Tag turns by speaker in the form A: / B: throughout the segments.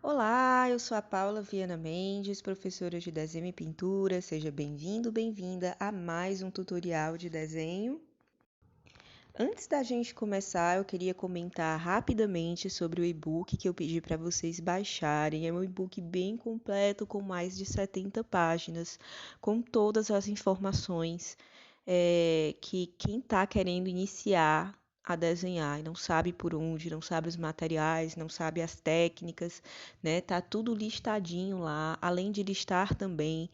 A: Olá, eu sou a Paula Viana Mendes, professora de desenho e pintura. Seja bem-vindo, bem-vinda a mais um tutorial de desenho. Antes da gente começar, eu queria comentar rapidamente sobre o e-book que eu pedi para vocês baixarem. É um e-book bem completo, com mais de 70 páginas, com todas as informações que quem está querendo iniciar a desenhar e não sabe por onde, não sabe os materiais, não sabe as técnicas, né? Tá tudo listadinho lá, além de listar também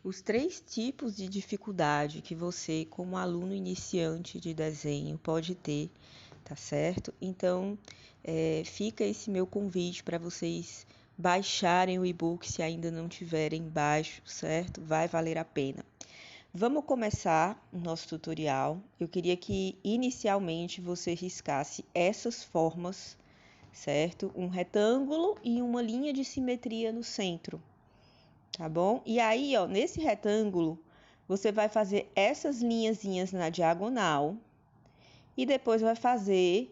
A: os 3 tipos de dificuldade que você, como aluno iniciante de desenho, pode ter, tá certo? Então, fica esse meu convite para vocês baixarem o e-book se ainda não tiverem baixo, certo? Vai valer a pena. Vamos começar o nosso tutorial. Eu queria que inicialmente você riscasse essas formas, certo? Um retângulo e uma linha de simetria no centro, tá bom? E aí, ó, nesse retângulo, você vai fazer essas linhazinhas na diagonal e depois vai fazer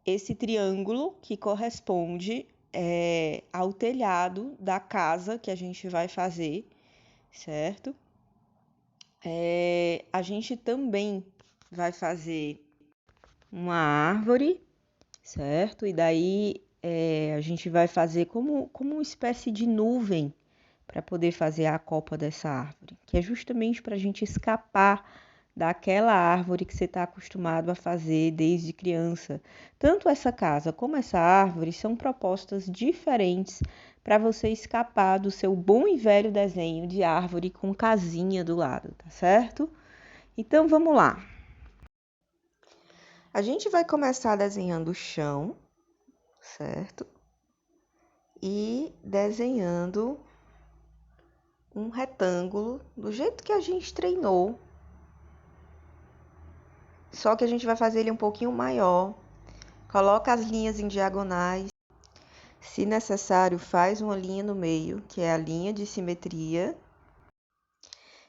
A: esse triângulo que corresponde ao telhado da casa que a gente vai fazer, certo? A gente também vai fazer uma árvore, certo? E daí a gente vai fazer como uma espécie de nuvem para poder fazer a copa dessa árvore, que é justamente para a gente escapar daquela árvore que você está acostumado a fazer desde criança. Tanto essa casa como essa árvore são propostas diferentes para você escapar do seu bom e velho desenho de árvore com casinha do lado, tá certo? Então vamos lá. A gente vai começar desenhando o chão, certo? E desenhando um retângulo do jeito que a gente treinou. Só que a gente vai fazer ele um pouquinho maior. Coloca as linhas em diagonais. Se necessário, faz uma linha no meio, que é a linha de simetria.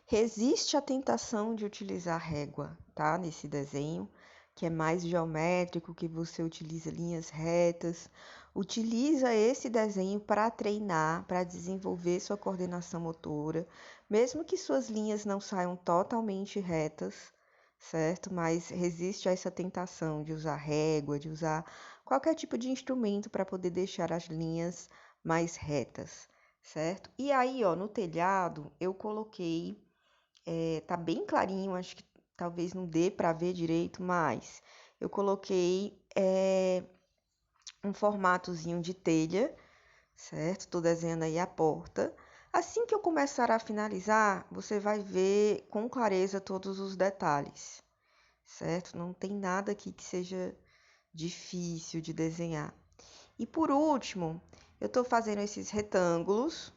A: Resiste à tentação de utilizar régua, tá? Nesse desenho, que é mais geométrico, que você utiliza linhas retas. Utiliza esse desenho para treinar, para desenvolver sua coordenação motora, mesmo que suas linhas não saiam totalmente retas, certo? Mas resiste a essa tentação de usar régua, de usar qualquer tipo de instrumento para poder deixar as linhas mais retas, certo? E aí, ó, no telhado, eu coloquei, tá bem clarinho, acho que talvez não dê para ver direito, mas eu coloquei um formatozinho de telha, certo? Tô desenhando aí a porta. Assim que eu começar a finalizar, você vai ver com clareza todos os detalhes, certo? Não tem nada aqui que seja difícil de desenhar. E por último, eu tô fazendo esses retângulos,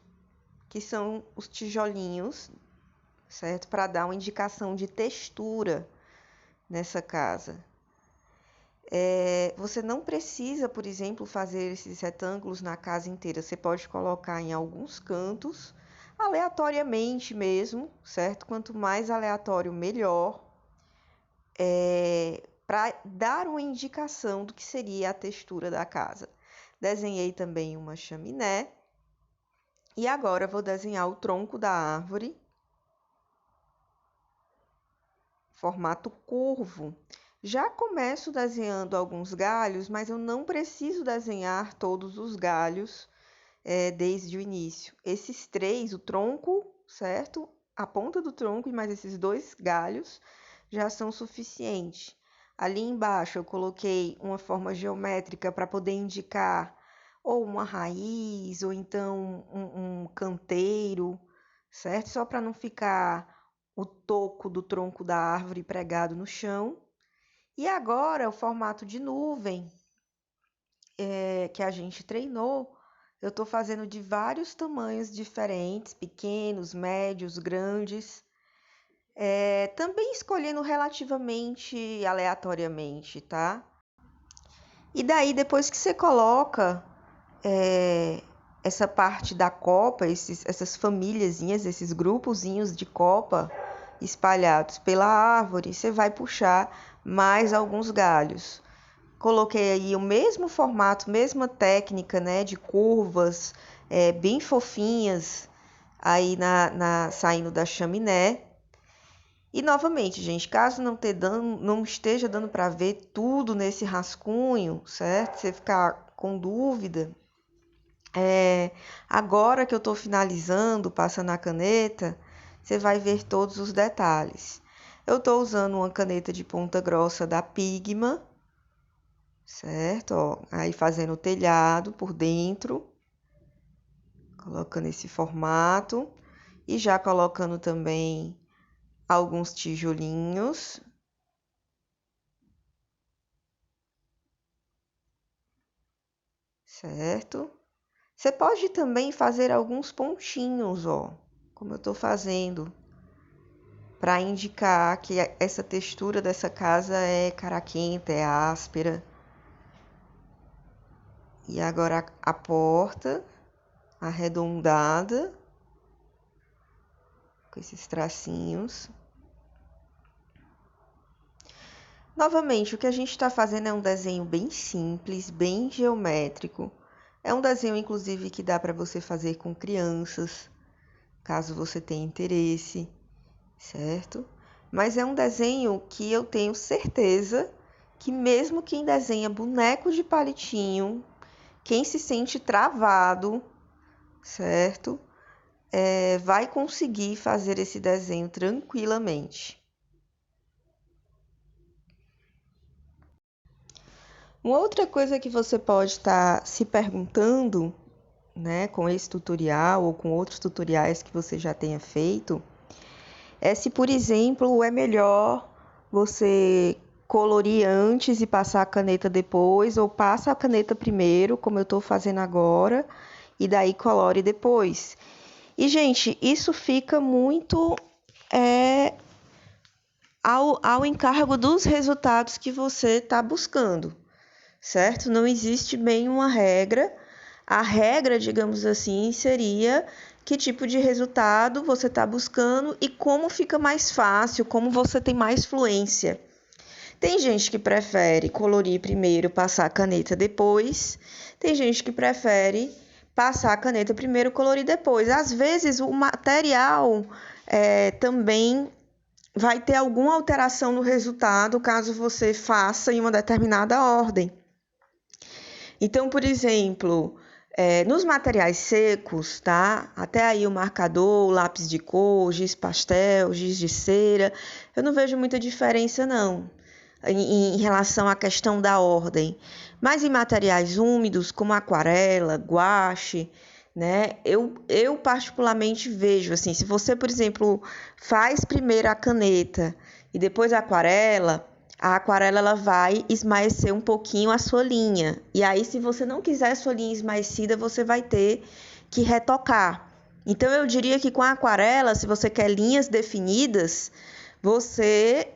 A: que são os tijolinhos, certo? Para dar uma indicação de textura nessa casa. Você não precisa, por exemplo, fazer esses retângulos na casa inteira. Você pode colocar em alguns cantos, aleatoriamente mesmo, certo? Quanto mais aleatório, melhor. Para dar uma indicação do que seria a textura da casa. Desenhei também uma chaminé. E agora vou desenhar o tronco da árvore. Formato curvo. Já começo desenhando alguns galhos, mas eu não preciso desenhar todos os galhos desde o início. Esses 3, o tronco, certo? A ponta do tronco e mais esses 2 galhos já são suficientes. Ali embaixo eu coloquei uma forma geométrica para poder indicar ou uma raiz, ou então um canteiro, certo? Só para não ficar o toco do tronco da árvore pregado no chão. E agora, o formato de nuvem que a gente treinou, eu estou fazendo de vários tamanhos diferentes, pequenos, médios, grandes. Também escolhendo relativamente aleatoriamente, tá? E daí, depois que você coloca essa parte da copa, essas famíliazinhas, esses grupozinhos de copa espalhados pela árvore, você vai puxar mais alguns galhos. coloquei aí o mesmo formato, mesma técnica, né, de curvas bem fofinhas aí saindo da chaminé. E novamente, gente, caso não esteja dando para ver tudo nesse rascunho, certo? Você ficar com dúvida, agora que eu estou finalizando, passando a caneta, você vai ver todos os detalhes. Eu estou usando uma caneta de ponta grossa da Pigma, certo? Ó, aí fazendo o telhado por dentro, colocando esse formato e já colocando também alguns tijolinhos. Certo? Você pode também fazer alguns pontinhos, ó, como eu tô fazendo, para indicar que essa textura dessa casa é caraquenta, é áspera. E agora a porta arredondada, com esses tracinhos. Novamente, o que a gente está fazendo é um desenho bem simples, bem geométrico. É um desenho, inclusive, que dá para você fazer com crianças, caso você tenha interesse, certo? Mas é um desenho que eu tenho certeza que mesmo quem desenha boneco de palitinho, quem se sente travado, certo? Vai conseguir fazer esse desenho tranquilamente. Uma outra coisa que você pode estar se perguntando, né, com esse tutorial ou com outros tutoriais que você já tenha feito, é se, por exemplo, é melhor você colorir antes e passar a caneta depois, ou passa a caneta primeiro, como eu estou fazendo agora, e daí colore depois. E, gente, isso fica muito ao encargo dos resultados que você está buscando, certo? Não existe bem uma regra. A regra, digamos assim, seria que tipo de resultado você está buscando e como fica mais fácil, como você tem mais fluência. Tem gente que prefere colorir primeiro, passar a caneta depois. Tem gente que prefere passar a caneta primeiro, colorir depois. Às vezes, o material também vai ter alguma alteração no resultado caso você faça em uma determinada ordem. Então, por exemplo, nos materiais secos, tá? Até aí o marcador, o lápis de cor, giz pastel, giz de cera, eu não vejo muita diferença, não, em relação à questão da ordem. Mas em materiais úmidos, como aquarela, guache, né? Eu particularmente vejo, assim, se você, por exemplo, faz primeiro a caneta e depois a aquarela ela vai esmaecer um pouquinho a sua linha. E aí, se você não quiser a sua linha esmaecida, você vai ter que retocar. Então, eu diria que com a aquarela, se você quer linhas definidas, você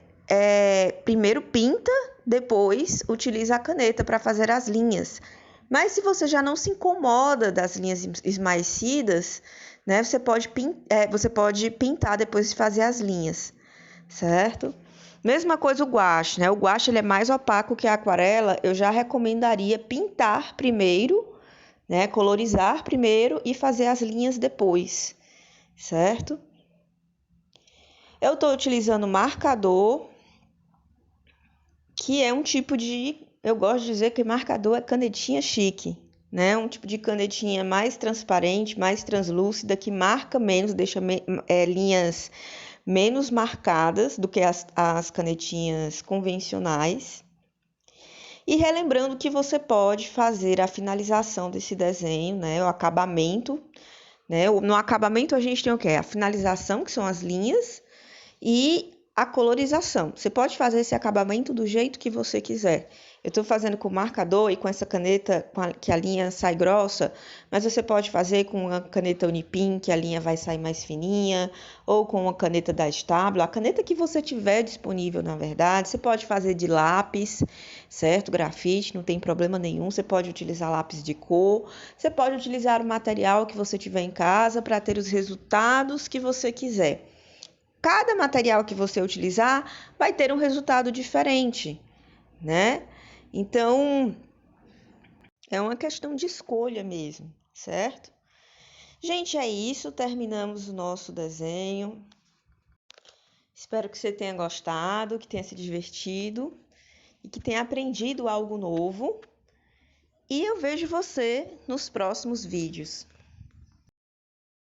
A: primeiro pinta, depois utiliza a caneta para fazer as linhas. Mas se você já não se incomoda das linhas esmaecidas, né, você pode pintar depois de fazer as linhas, certo? Mesma coisa o guache, né? O guache ele é mais opaco que a aquarela. Eu já recomendaria pintar primeiro, né? Colorizar primeiro e fazer as linhas depois, certo? Eu estou utilizando marcador, que é um tipo de... Eu gosto de dizer que marcador é canetinha chique, né? Um tipo de canetinha mais transparente, mais translúcida, que marca menos, deixa linhas menos marcadas do que as canetinhas convencionais. E relembrando que você pode fazer a finalização desse desenho, né? O acabamento, né? No acabamento a gente tem o quê? A finalização, que são as linhas, e a colorização. Você pode fazer esse acabamento do jeito que você quiser. Eu estou fazendo com marcador e com essa caneta que a linha sai grossa, mas você pode fazer com uma caneta Unipin, que a linha vai sair mais fininha, ou com uma caneta da Stabilo, a caneta que você tiver disponível, na verdade. Você pode fazer de lápis, certo? Grafite, não tem problema nenhum. Você pode utilizar lápis de cor, você pode utilizar o material que você tiver em casa para ter os resultados que você quiser. Cada material que você utilizar vai ter um resultado diferente, né? Então, é uma questão de escolha mesmo, certo? Gente, é isso. Terminamos o nosso desenho. Espero que você tenha gostado, que tenha se divertido e que tenha aprendido algo novo. E eu vejo você nos próximos vídeos.